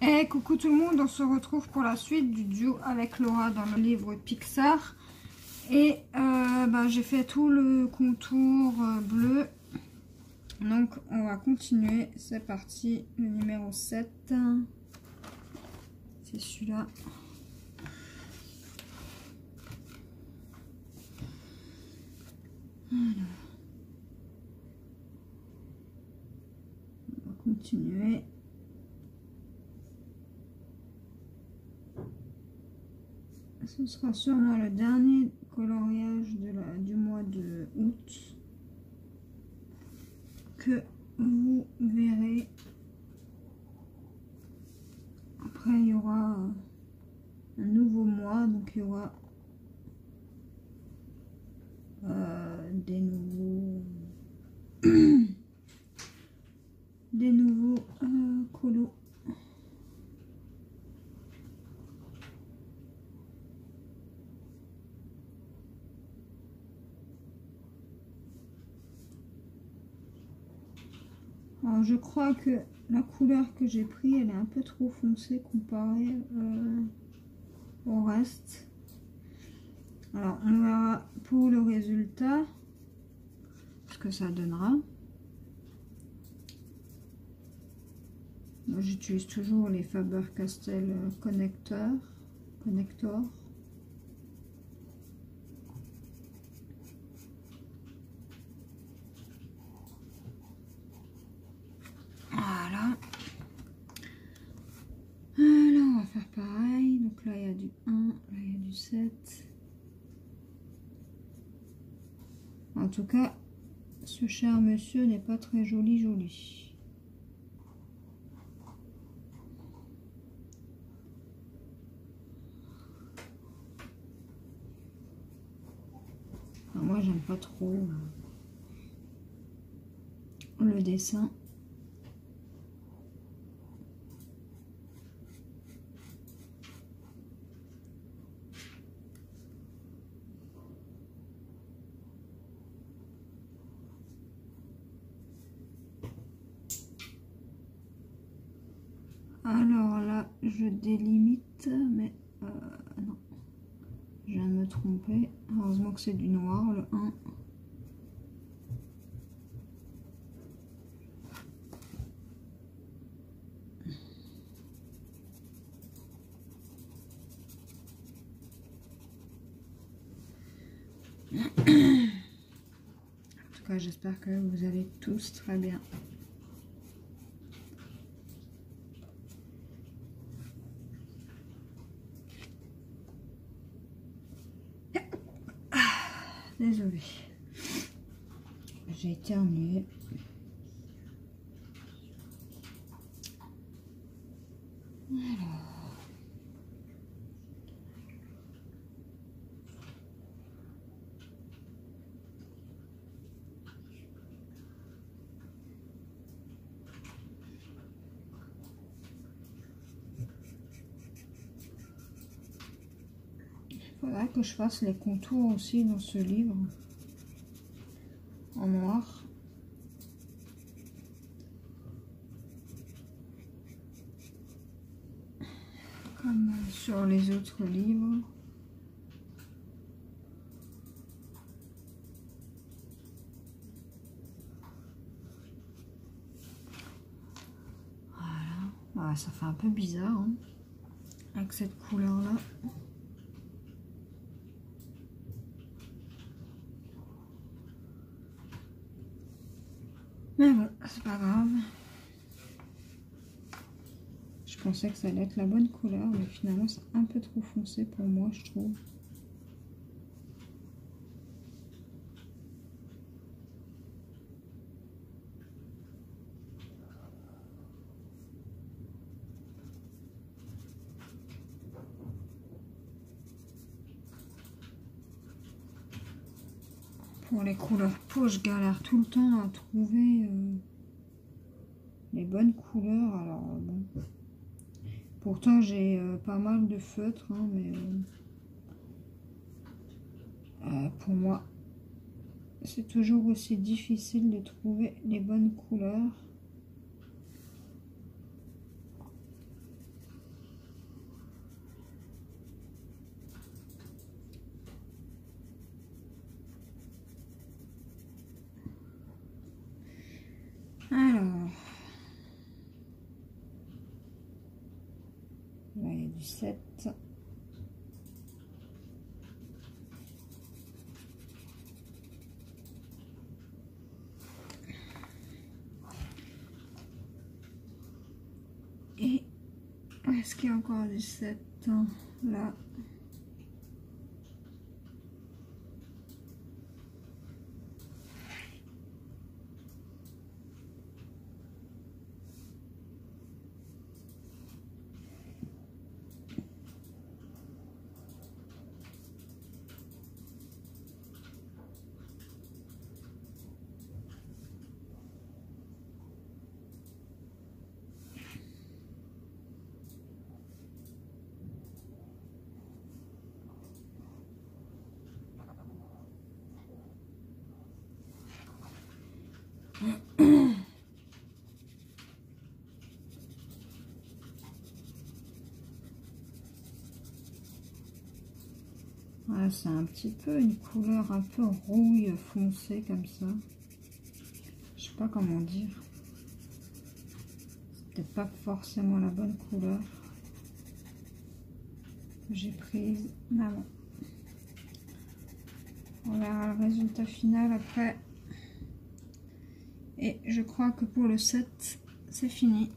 Et coucou tout le monde, on se retrouve pour la suite du duo avec Laura dans le livre Pixar. Et j'ai fait tout le contour bleu. Donc on va continuer, c'est parti, le numéro 7. C'est celui-là. Alors, on va continuer. Ce sera sûrement le dernier coloriage du mois de août que vous verrez. Après il y aura un nouveau mois, donc il y aura des nouveaux colos. Alors je crois que la couleur que j'ai pris, elle est un peu trop foncée comparée au reste. Alors on verra pour le résultat ce que ça donnera. Moi j'utilise toujours les Faber-Castell connector. Voilà. Là on va faire pareil. Donc là il y a du 1, là il y a du 7. En tout cas, ce cher monsieur n'est pas très joli. Alors moi j'aime pas trop le dessin. Alors là, je délimite, mais non, je viens de me tromper. Heureusement que c'est du noir, le 1. En tout cas, j'espère que vous allez tous très bien. Désolée, j'ai éternué. Alors, il faudrait que je fasse les contours aussi dans ce livre en noir. Comme sur les autres livres. Voilà. Ouais, ça fait un peu bizarre hein, avec cette couleur là. Mais bon, c'est pas grave. Je pensais que ça allait être la bonne couleur, mais finalement c'est un peu trop foncé pour moi, je trouve. Pour les couleurs peau, je galère tout le temps à trouver les bonnes couleurs. Alors bon, pourtant j'ai pas mal de feutres, hein, mais pour moi c'est toujours aussi difficile de trouver les bonnes couleurs. du 7. Et est-ce qu'il y a encore du 7 là? Voilà, c'est un petit peu une couleur un peu rouille foncée comme ça. Je sais pas comment dire. C'est peut-être pas forcément la bonne couleur que j'ai prise. Ah bon. On verra le résultat final après. Et je crois que pour le 7, c'est fini.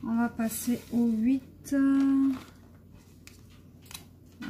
On va passer au 8.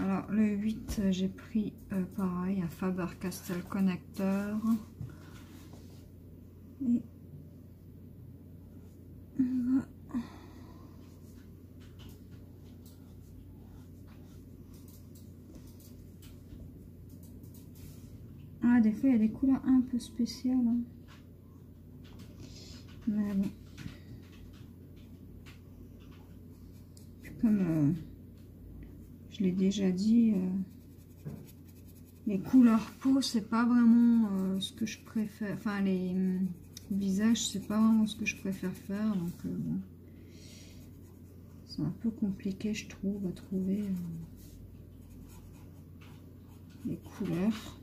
Alors le 8, j'ai pris pareil, un Faber-Castell connecteur. Et voilà. Ah, des fois il y a des couleurs un peu spéciales. Hein. Mais bon. Comme je l'ai déjà dit, les couleurs peau, c'est pas vraiment ce que je préfère. Enfin, les visages, c'est pas vraiment ce que je préfère faire. Donc, bon. C'est un peu compliqué, je trouve, à trouver les couleurs.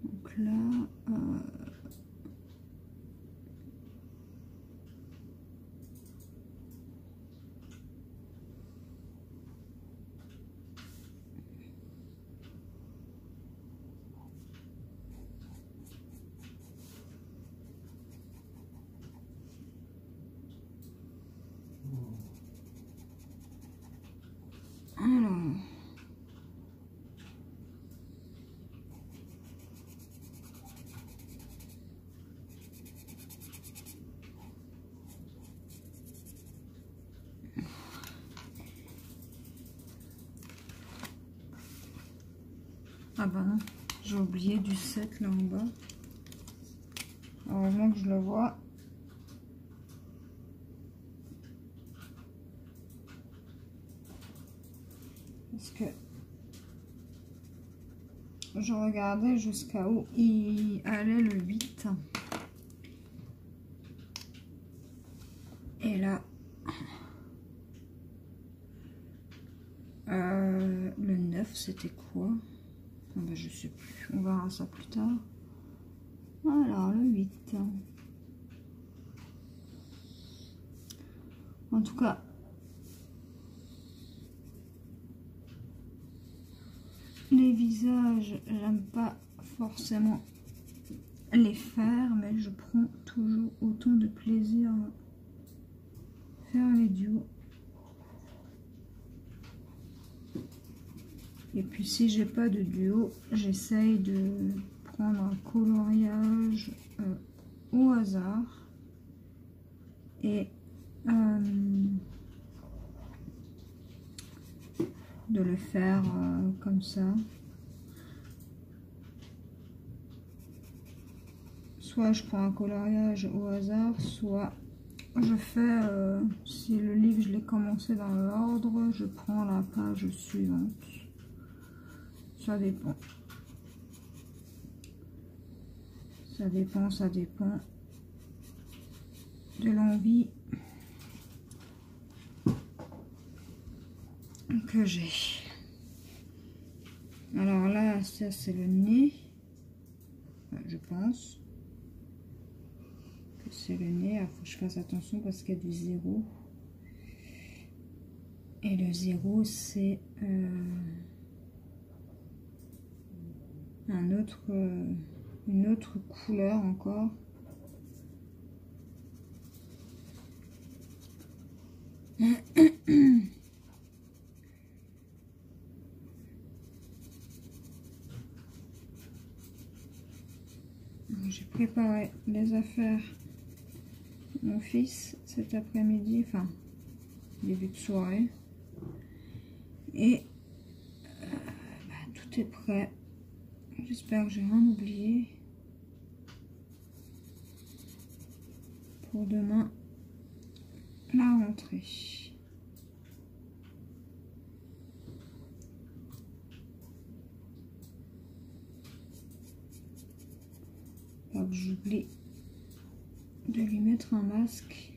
Donc là, alors, ah bah non, j'ai oublié du 7 là en bas. Heureusement que je le vois. Parce que je regardais jusqu'à où il allait le 8. Et là, le 9, c'était quoi? Ah ben, je sais plus, on verra ça plus tard. Alors, le 8. En tout cas, les visages, j'aime pas forcément les faire, mais je prends toujours autant de plaisir à faire les duos. Et puis si j'ai pas de duo, j'essaye de prendre un coloriage au hasard et de le faire comme ça. Soit je prends un coloriage au hasard, soit je fais, si le livre je l'ai commencé dans l'ordre, je prends la page suivante. Ça dépend. Ça dépend de l'envie que j'ai. ça c'est le nez. Je pense que c'est le nez. Il faut que je fasse attention parce qu'il y a du 0. Et le 0 c'est une autre couleur encore. J'ai préparé les affaires de mon fils cet après-midi, enfin début de soirée, et tout est prêt. J'espère que j'ai rien oublié pour demain la rentrée. Pas que j'oublie de lui mettre un masque.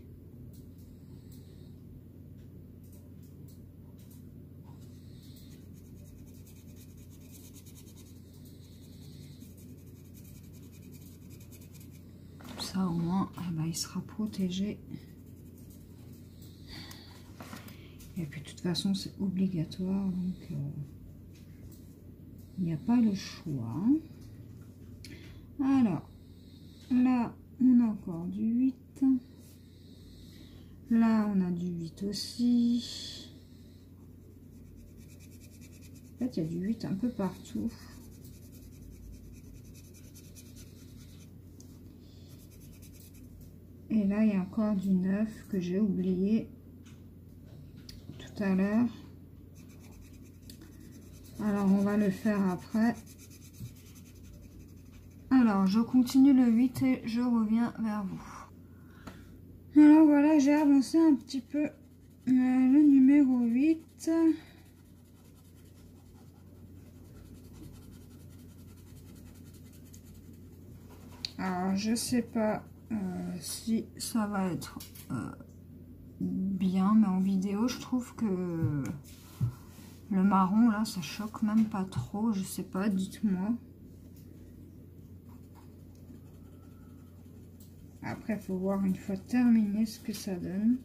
Comme ça au moins il sera protégé. Et puis de toute façon c'est obligatoire, donc il n'y a pas le choix. Alors là on a encore du 8. Là on a du 8 aussi. En fait il y a du 8 un peu partout. Et là il y a encore du 9 que j'ai oublié tout à l'heure. Alors on va le faire après. Alors je continue le 8 et je reviens vers vous. Alors voilà, j'ai avancé un petit peu le numéro 8. Alors je sais pas si ça va être bien, mais en vidéo je trouve que le marron là ça choque même pas trop, je sais pas, dites-moi. Après, il faut voir une fois terminé ce que ça donne.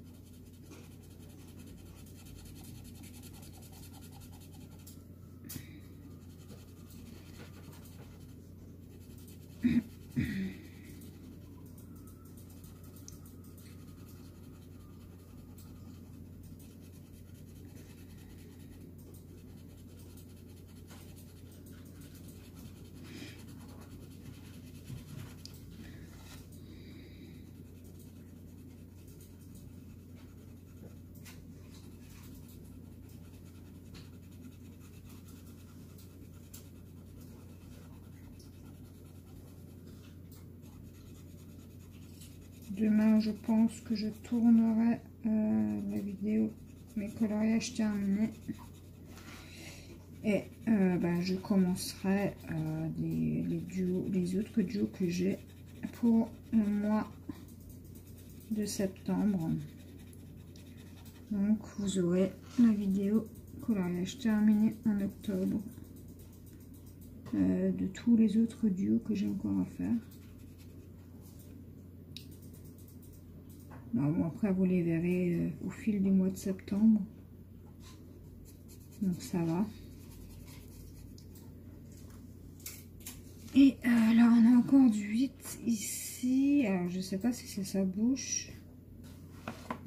Demain, je pense que je tournerai la vidéo, mes coloriages terminés. Et je commencerai les autres duos que j'ai pour le mois de septembre. Donc, vous aurez la vidéo coloriage terminé en octobre de tous les autres duos que j'ai encore à faire. Bon, après, vous les verrez au fil du mois de septembre. Donc, ça va. Et là, on a encore du 8 ici. Alors, je sais pas si c'est sa bouche.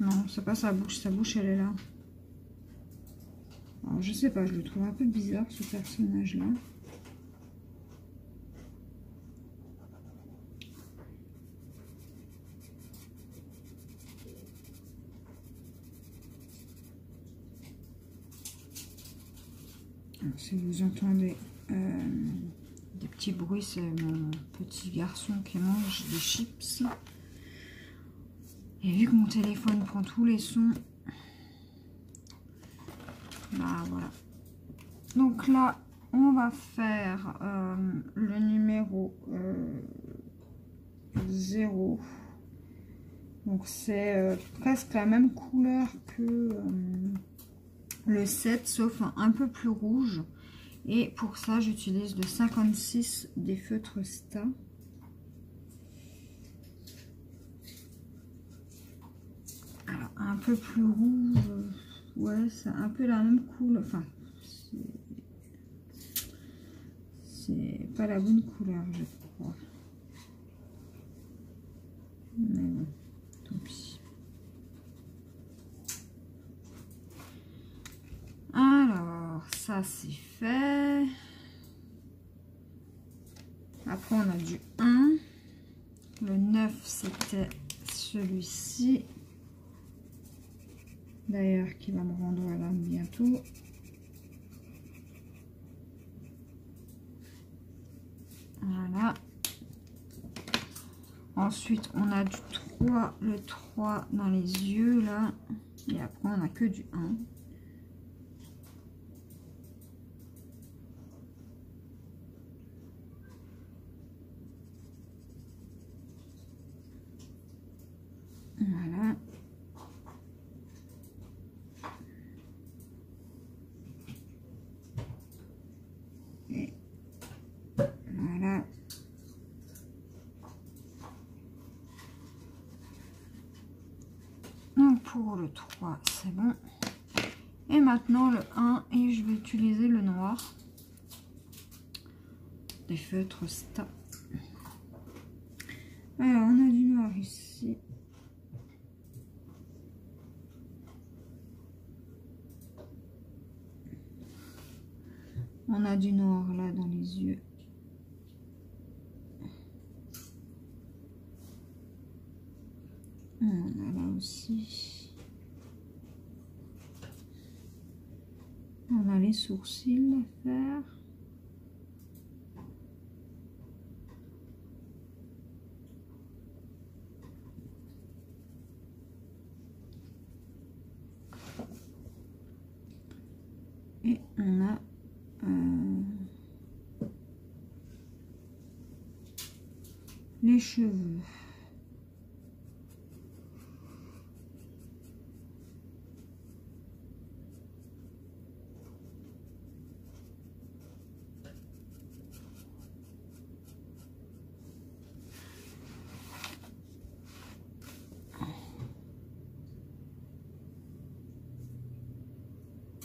Non, c'est pas sa bouche. Sa bouche, elle est là. Alors, je sais pas. Je le trouve un peu bizarre, ce personnage-là. Alors, si vous entendez des petits bruits, c'est mon petit garçon qui mange des chips. Et vu que mon téléphone prend tous les sons, bah voilà. Donc là, on va faire le numéro 0. Donc c'est presque la même couleur que le 7, sauf un peu plus rouge. Et pour ça, j'utilise le 56 des feutres Sta. Alors, un peu plus rouge. Ouais, c'est un peu la même couleur. Enfin, c'est pas la bonne couleur, je crois. Mais bon, tant pis. Alors, ça c'est fait. Après, on a du 1. Le 9, c'était celui-ci. D'ailleurs, qui va me rendre là bientôt. Voilà. Ensuite, on a du 3, le 3 dans les yeux, là. Et après, on a que du 1. Voilà. Et voilà. Donc pour le 3, c'est bon. Et maintenant le 1, et je vais utiliser le noir des feutres Sta. Alors on a du noir ici. On a du noir là dans les yeux. On a là aussi. On a les sourcils à faire. Et on a les cheveux.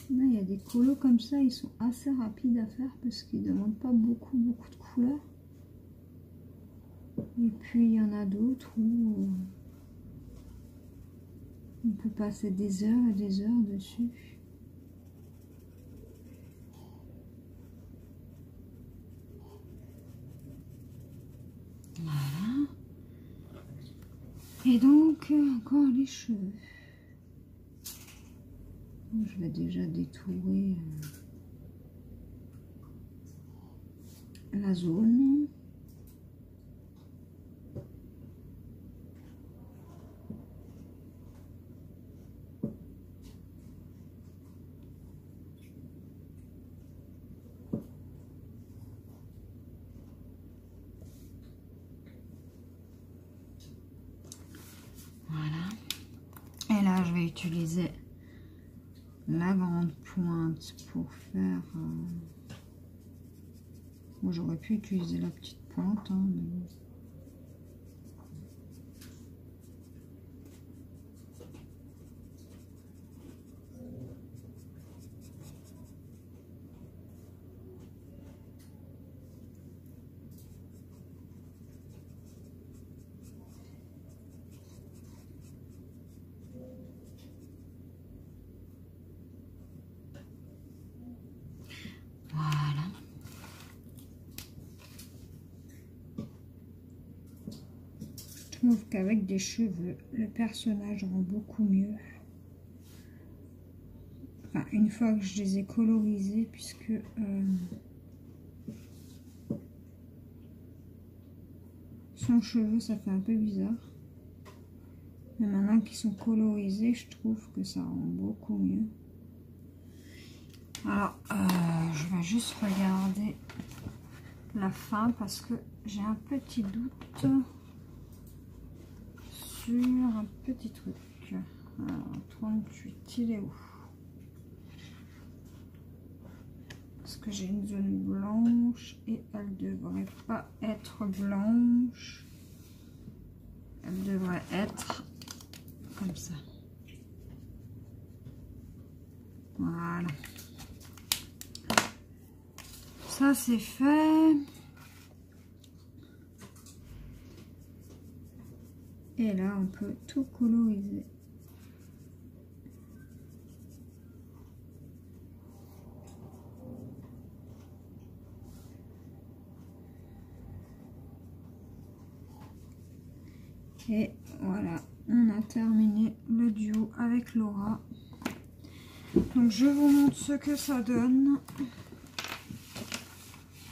Là, il y a des colos comme ça, ils sont assez rapides à faire parce qu'ils ne demandent pas beaucoup de couleurs. Et puis il y en a d'autres où on peut passer des heures et des heures dessus. Voilà. Et donc, encore les cheveux. Je vais déjà détourer la zone. Voilà. Et là, je vais utiliser la grande pointe pour faire... Bon, j'aurais pu utiliser la petite pointe, hein, mais... Voilà. Je trouve qu'avec des cheveux, le personnage rend beaucoup mieux. Enfin, une fois que je les ai colorisés, puisque sans cheveux, ça fait un peu bizarre. Mais maintenant qu'ils sont colorisés, je trouve que ça rend beaucoup mieux. Alors, je vais juste regarder la fin parce que j'ai un petit doute sur un petit truc. Alors, 38, il est où? parce que j'ai une zone blanche et elle devrait pas être blanche. Elle devrait être comme ça. Voilà. Ça c'est fait. Et là on peut tout coloriser. Et voilà, on a terminé le duo avec Laura. Donc je vous montre ce que ça donne.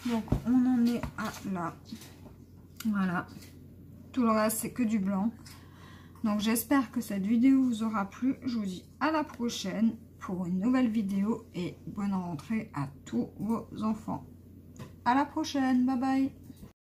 Donc on en est à là. Voilà. Tout le reste c'est que du blanc. Donc j'espère que cette vidéo vous aura plu. Je vous dis à la prochaine pour une nouvelle vidéo et bonne rentrée à tous vos enfants. À la prochaine, bye bye.